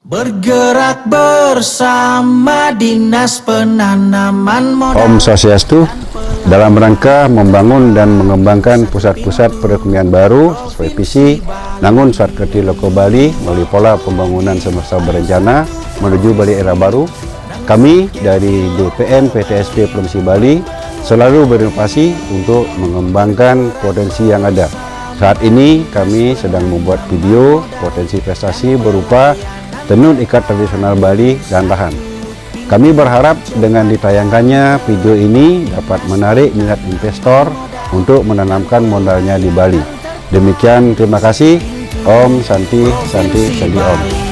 Bergerak bersama Dinas Penanaman Modal. Om Swastiastu, dalam rangka membangun dan mengembangkan pusat-pusat perekonomian baru sesuai visi Nangun Sarketi Loko Bali melalui pola pembangunan semesta berencana menuju Bali era baru. Kami dari BPN PTSP Provinsi Bali selalu berinovasi untuk mengembangkan potensi yang ada. Saat ini kami sedang membuat video potensi investasi berupa tenun ikat tradisional Bali dan Lahan. Kami berharap dengan ditayangkannya video ini dapat menarik minat investor untuk menanamkan modalnya di Bali. Demikian, terima kasih. Om Santi Santi Santi Om.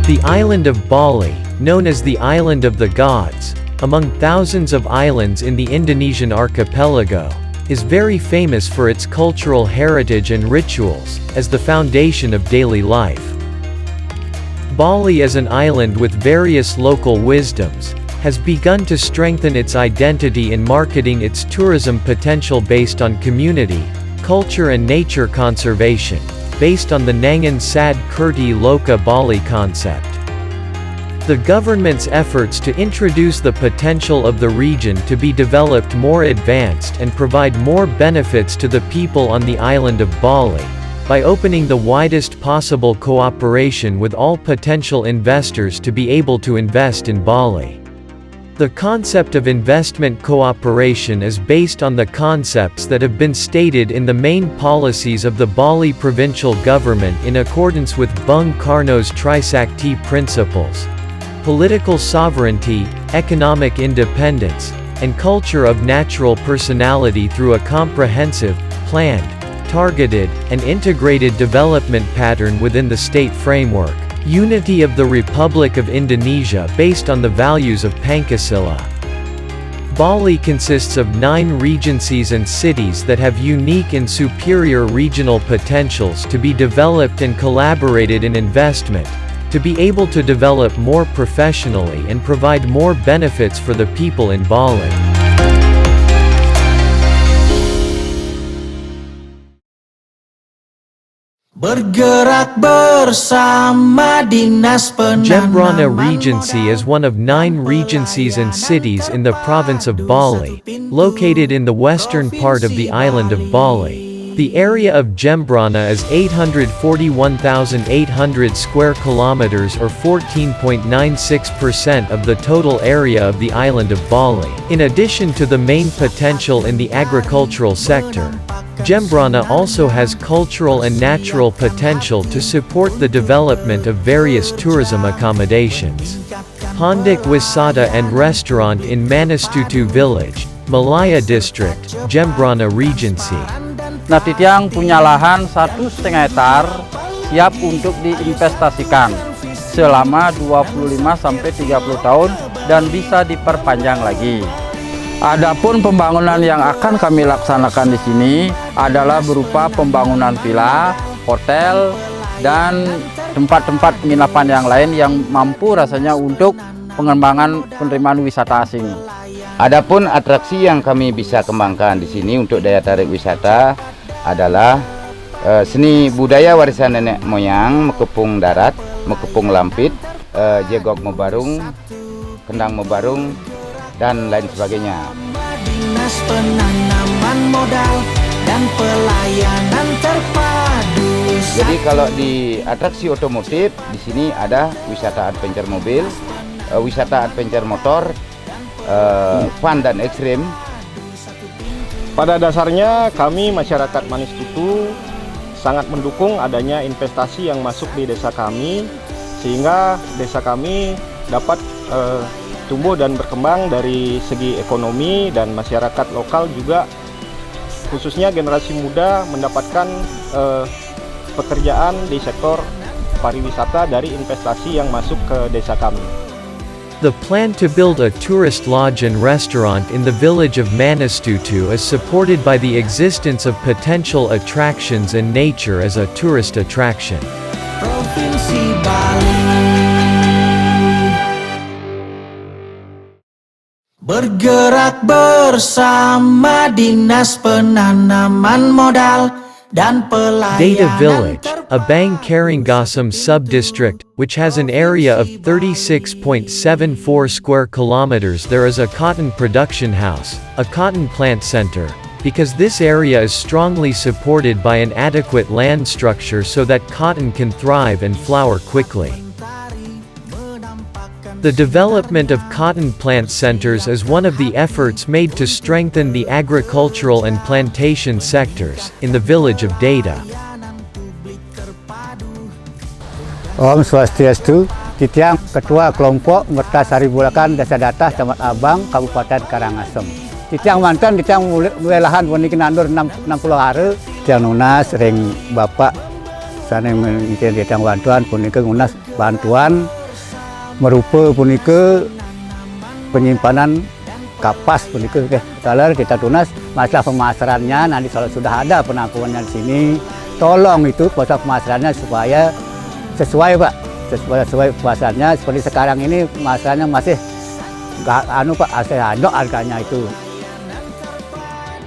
The island of Bali, known as the Island of the Gods, among thousands of islands in the Indonesian archipelago, is very famous for its cultural heritage and rituals, as the foundation of daily life. Bali as an island with various local wisdoms, has begun to strengthen its identity in marketing its tourism potential based on community, culture and nature conservation, based on the Nangan Sad Kurti Loka Bali concept. The government's efforts to introduce the potential of the region to be developed more advanced and provide more benefits to the people on the island of Bali, by opening the widest possible cooperation with all potential investors to be able to invest in Bali. The concept of investment cooperation is based on the concepts that have been stated in the main policies of the Bali provincial government in accordance with Bung Karno's Trisakti principles: political sovereignty, economic independence, and culture of natural personality through a comprehensive, planned, targeted, and integrated development pattern within the state framework. Unity of the Republic of Indonesia based on the values of Pancasila. Bali consists of 9 regencies and cities that have unique and superior regional potentials to be developed and collaborated in investment, to be able to develop more professionally and provide more benefits for the people in Bali. Bergerak bersama Dinas Penanaman Jembrana Regency is one of 9 regencies and cities in the province of Bali, located in the western part of the island of Bali. The area of Jembrana is 841,800 square kilometers or 14.96% of the total area of the island of Bali. In addition to the main potential in the agricultural sector, Jembrana also has cultural and natural potential to support the development of various tourism accommodations. Hondik Wisata and Restaurant in Manistutu Village, Malaya District, Jembrana Regency. Nah, Titiang punya lahan 1,5 hektar siap untuk diinvestasikan selama 25-30 tahun dan bisa diperpanjang lagi. Adapun pembangunan yang akan kami laksanakan di sini adalah berupa pembangunan villa, hotel, dan tempat-tempat penginapan yang lain yang mampu rasanya untuk pengembangan penerimaan wisata asing. Adapun atraksi yang kami bisa kembangkan di sini untuk daya tarik wisata adalah seni budaya warisan nenek moyang, mekepung darat, mekepung lampit, jegok mebarung, kendang mebarung, dan lain sebagainya. Dinas Penanaman Modal dan Pelayanan Terpadu. Jadi kalau di atraksi otomotif di sini ada wisata adventure mobil, wisata adventure motor, fun dan ekstrim. Pada dasarnya kami masyarakat Manistutu sangat mendukung adanya investasi yang masuk di desa kami, sehingga desa kami dapat tumbuh dan berkembang dari segi ekonomi, dan masyarakat lokal juga khususnya generasi muda mendapatkan pekerjaan di sektor pariwisata dari investasi yang masuk ke desa kami. The plan to build a tourist lodge and restaurant in the village of Manistutu is supported by the existence of potential attractions and nature as a tourist attraction. Provinsi Bali. Bergerak bersama Dinas Penanaman Modal dan Data Pelayanan Village, a Bang Karangasem sub-district, which has an area of 36.74 square kilometers. There is a cotton production house, a cotton plant center, because this area is strongly supported by an adequate land structure so that cotton can thrive and flower quickly. The development of cotton plant centers is one of the efforts made to strengthen the agricultural and plantation sectors in the village of Daerah. Om Swastiastu, Titiang Ketua Kelompok Mertasari Bulakan Desa Datah, Camat Abang, Kabupaten Karangasem. Titiang mantan, titiang Lahan waniki nandur 60 hari, titiang nunas ring bapak sana mungkin titiang bantuan punika ngunas bantuan merupa punika penyimpanan kapas punika kalau kita tunas masalah pemasarannya nanti kalau sudah ada penangkuannya di sini tolong itu proses pemasarannya supaya sesuai Pak, sesuai pasarnya. Seperti sekarang ini masanya masih Pak, asal ada harganya itu.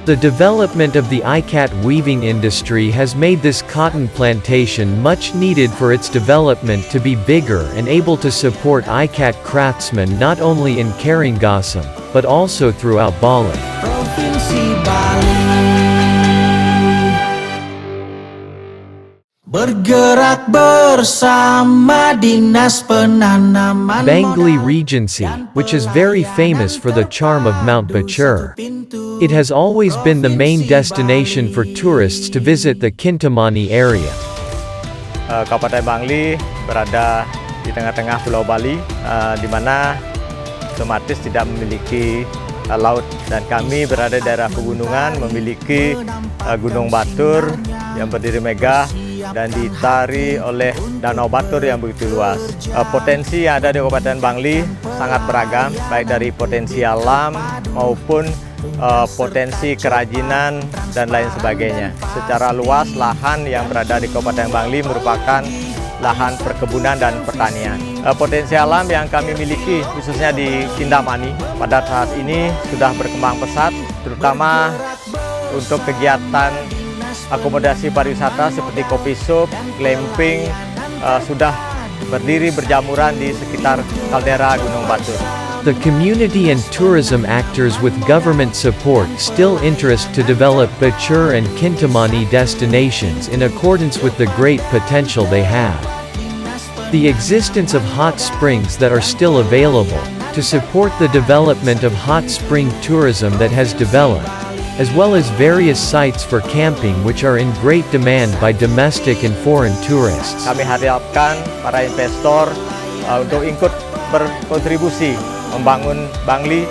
The development of the ikat weaving industry has made this cotton plantation much needed for its development to be bigger and able to support ikat craftsmen not only in Karangasem, but also throughout Bali. Provinsi Bali. Bergerak bersama Dinas Penanaman Bangli Modal Regency, which is very famous for the charm of Mount Bachur. It has always been the main destination for tourists to visit the Kintamani area. Kabupaten Bangli berada di tengah-tengah Pulau Bali, di mana otomatis tidak memiliki laut, dan kami berada di daerah pegunungan, memiliki Gunung Batur yang berdiri megah dan ditari oleh Danau Batur yang begitu luas. Potensi yang ada di Kabupaten Bangli sangat beragam, baik dari potensi alam maupun potensi kerajinan dan lain sebagainya. Secara luas, lahan yang berada di Kabupaten Bangli merupakan lahan perkebunan dan pertanian. Potensi alam yang kami miliki khususnya di Kintamani pada saat ini sudah berkembang pesat, terutama untuk kegiatan akomodasi pariwisata seperti kopi shop, glamping, sudah berdiri berjamuran di sekitar kaldera Gunung Batur. The community and tourism actors with government support still interest to develop Bachur and Kintamani destinations in accordance with the great potential they have. The existence of hot springs that are still available to support the development of hot spring tourism that has developed, as well as various sites for camping which are in great demand by domestic and foreign tourists. Kami harapkan para investor untuk ikut berkontribusi membangun Bangli,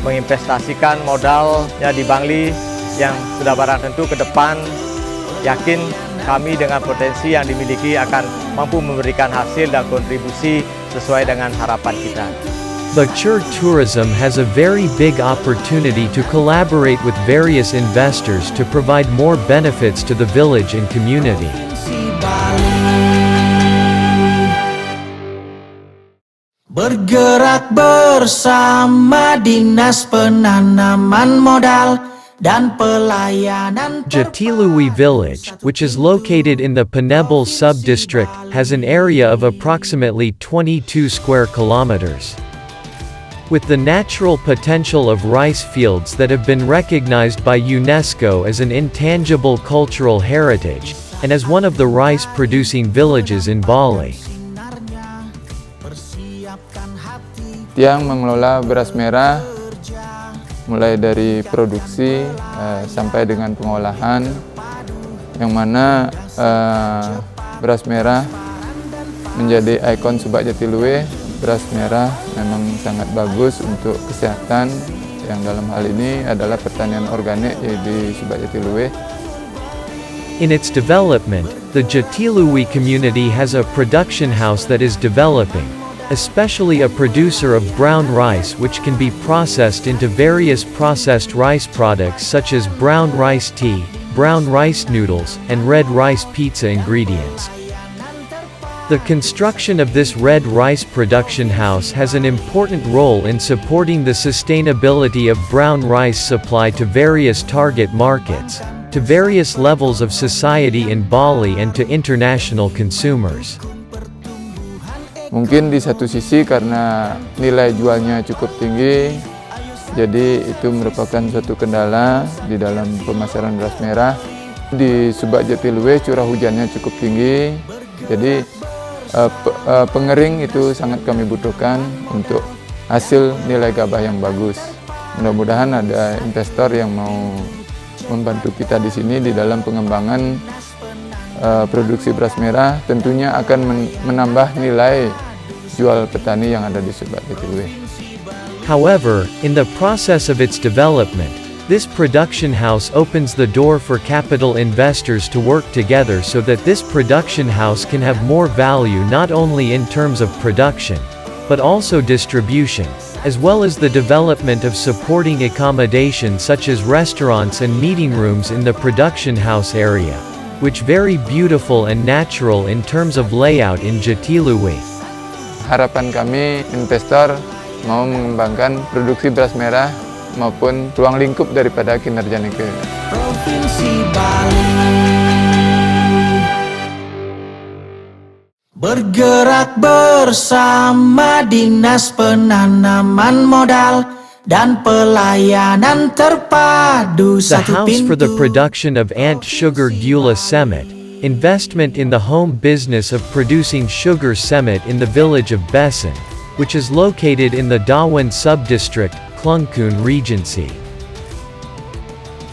menginvestasikan modalnya di Bangli yang sudah barang tentu ke depan yakin kami dengan potensi yang dimiliki akan mampu memberikan hasil dan kontribusi sesuai dengan harapan kita. Bachur Tourism has a very big opportunity to collaborate with various investors to provide more benefits to the village and community. Bergerak bersama Dinas Penanaman Modal dan Pelayanan. Jatilui Village, which is located in the Penebel sub-district, has an area of approximately 22 square kilometers. With the natural potential of rice fields that have been recognized by UNESCO as an intangible cultural heritage, and as one of the rice-producing villages in Bali. Yang mengelola beras merah mulai dari produksi sampai dengan pengolahan, yang mana beras merah menjadi ikon Subak Jatilui. Beras merah memang sangat bagus untuk kesehatan, yang dalam hal ini adalah pertanian organik di Subak Jatilui. In its development, the Jatilui community has a production house that is developing, especially a producer of brown rice which can be processed into various processed rice products such as brown rice tea, brown rice noodles, and red rice pizza ingredients. The construction of this red rice production house has an important role in supporting the sustainability of brown rice supply to various target markets, to various levels of society in Bali and to international consumers. Mungkin di satu sisi karena nilai jualnya cukup tinggi, jadi itu merupakan suatu kendala di dalam pemasaran beras merah. Di Subak Jatiluwe curah hujannya cukup tinggi, jadi pengering itu sangat kami butuhkan untuk hasil nilai gabah yang bagus. Mudah-mudahan ada investor yang mau membantu kita di sini di dalam pengembangan produksi beras merah, tentunya akan menambah nilai jual petani yang ada di Subak Jatiluwe. However, in the process of its development, this production house opens the door for capital investors to work together so that this production house can have more value not only in terms of production, but also distribution, as well as the development of supporting accommodation such as restaurants and meeting rooms in the production house area, which very beautiful and natural in terms of layout in Jatiluwe. Harapan kami investor mau mengembangkan produksi beras merah maupun ruang lingkup daripada kinerja negeri. Provinsi Bali bergerak bersama Dinas Penanaman Modal dan Pelayanan Terpadu The satu House for the pintu. Production of Ant Sugar Gula Semet, investment in the home business of producing sugar semet in the village of Besan, which is located in the Dawan Subdistrict, Klungkun Regency.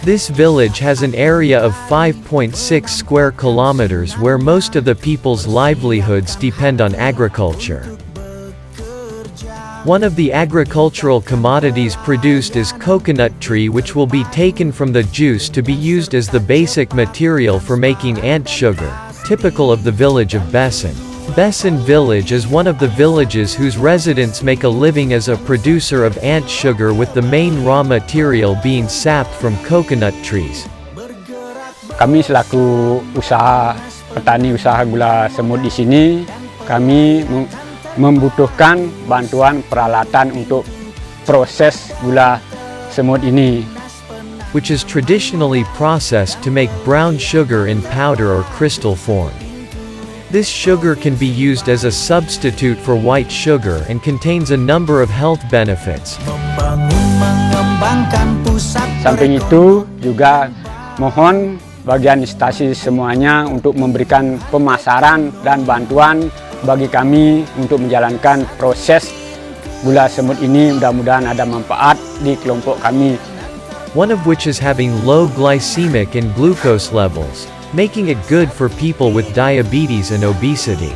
This village has an area of 5.6 square kilometers where most of the people's livelihoods depend on agriculture. One of the agricultural commodities produced is coconut tree, which will be taken from the juice to be used as the basic material for making ant sugar, typical of the village of Besan. Besan village is one of the villages whose residents make a living as a producer of ant sugar, with the main raw material being sapped from coconut trees. Kami selaku petani usaha gula semut di sini, kami membutuhkan bantuan peralatan untuk proses gula semut ini, which is traditionally processed to make brown sugar in powder or crystal form. This sugar can be used as a substitute for white sugar and contains a number of health benefits. Samping itu juga mohon bagian instansi semuanya untuk memberikan pemasaran dan bantuan bagi kami untuk menjalankan proses gula semut ini. Mudah-mudahan ada manfaat di kelompok kami. One of which is having low glycemic and glucose levels, making it good for people with diabetes and obesity.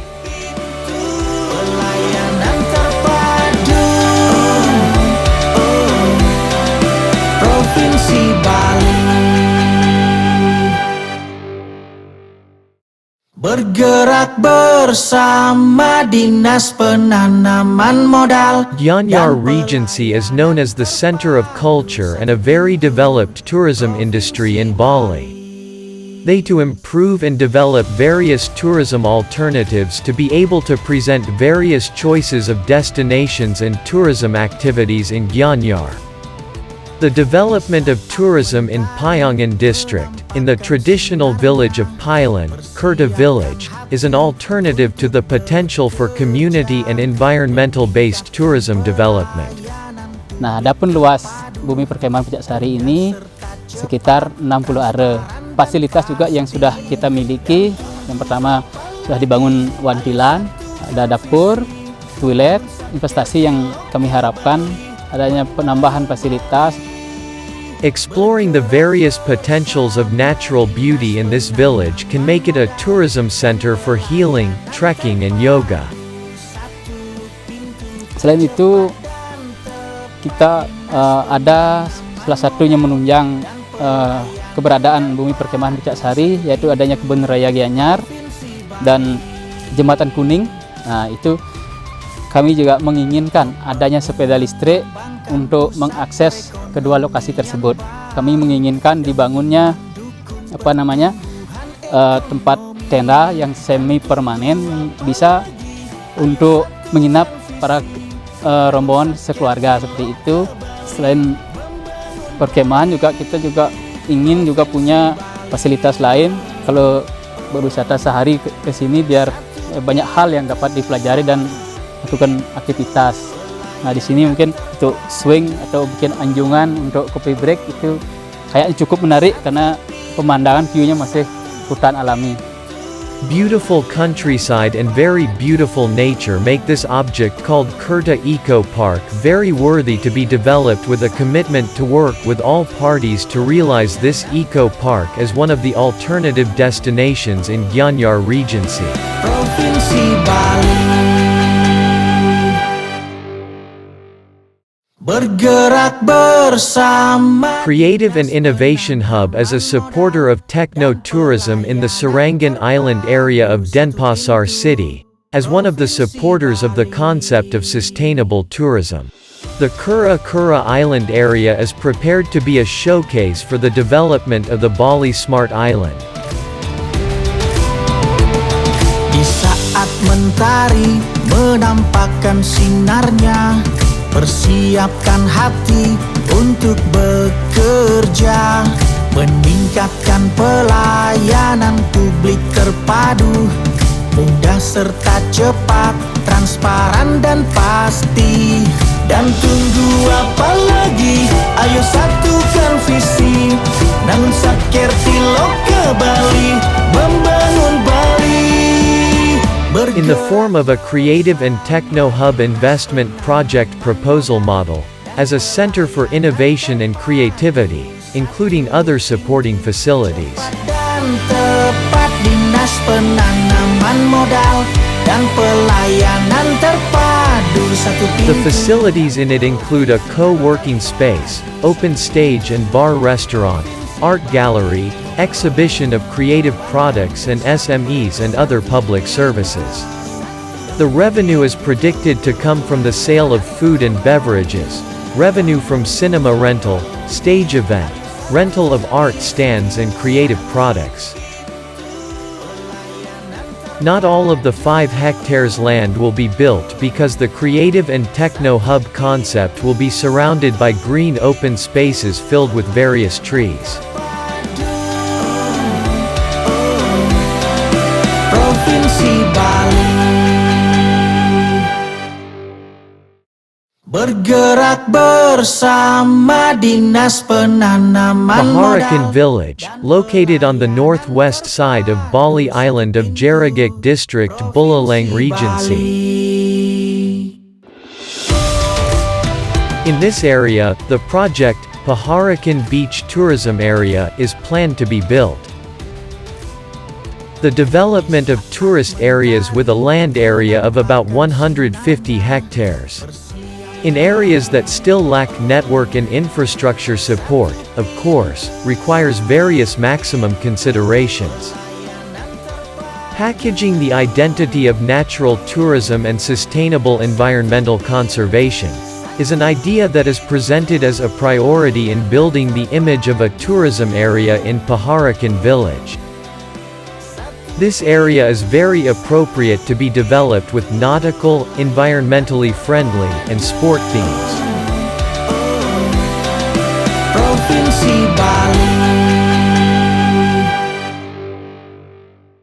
Pelayanan terpadu Provinsi Bali bergerak bersama Dinas Penanaman Modal. Gianyar Regency is known as the center of culture and a very developed tourism industry in Bali. They to improve and develop various tourism alternatives to be able to present various choices of destinations and tourism activities in Gianyar. The development of tourism in Payangan district, in the traditional village of Pailan, Kota village, is an alternative to the potential for community and environmental-based tourism development. Nah, adapun luas bumi perkemahan Pujaksari ini sekitar 60 are. Fasilitas juga yang sudah kita miliki, yang pertama sudah dibangun wantilan, ada dapur, toilet. Investasi yang kami harapkan adanya penambahan fasilitas. Exploring the various potentials of natural beauty in this village can make it a tourism center for healing, trekking and yoga. Selain itu, kita ada salah satunya menunjang keberadaan bumi perkemahan Pujaksari, yaitu adanya kebun raya Gianyar dan jembatan kuning. Nah, itu kami juga menginginkan adanya sepeda listrik untuk mengakses kedua lokasi tersebut. Kami menginginkan dibangunnya tempat tenda yang semi permanen, bisa untuk menginap para rombongan sekeluarga seperti itu. Selain perkemahan juga kita juga ingin juga punya fasilitas lain kalau berwisata sehari ke sini, biar banyak hal yang dapat dipelajari dan lakukan aktivitas. Nah, di sini mungkin untuk swing atau bikin anjungan untuk coffee break itu kayaknya cukup menarik karena pemandangan view-nya masih hutan alami. Beautiful countryside and very beautiful nature make this object called Kota Eco Park very worthy to be developed, with a commitment to work with all parties to realize this eco park as one of the alternative destinations in Gianyar Regency. Provinsi Bali bergerak bersama. Creative and Innovation Hub as a supporter of techno-tourism in the Serangan Island area of Denpasar City, as one of the supporters of the concept of sustainable tourism. The Kura-Kura Island area is prepared to be a showcase for the development of the Bali Smart Island. Di saat mentari menampakkan sinarnya, persiapkan hati untuk bekerja, meningkatkan pelayanan publik terpadu, mudah serta cepat, transparan dan pasti. Dan tunggu apa lagi? Ayo satukan visi, namun sakerti ke Bali, membangun Bali. In the form of a creative and techno-hub investment project proposal model, as a center for innovation and creativity, including other supporting facilities. Dan tepat Dinas Penanaman Modal dan Pelayanan Terpadu satu The pintu. facilities in it include a co-working space, open stage and bar restaurant, art gallery, exhibition of creative products and SMEs and other public services. The revenue is predicted to come from the sale of food and beverages, revenue from cinema rental, stage event, rental of art stands and creative products. Not all of the 5 hectares land will be built because the creative and techno hub concept will be surrounded by green open spaces filled with various trees. Provinsi Bali bergerak bersama Dinas Penanaman Paharakan Modal. Village, located on the northwest side of Bali Island of Jeragik District, Buleleng Regency. In this area, the project, Paharakan Beach Tourism Area, is planned to be built. The development of tourist areas with a land area of about 150 hectares. In areas that still lack network and infrastructure support, of course, requires various maximum considerations. Packaging the identity of natural tourism and sustainable environmental conservation is an idea that is presented as a priority in building the image of a tourism area in Paharakan Village. This area is very appropriate to be developed with nautical, environmentally friendly, and sport themes. Provinsi Bali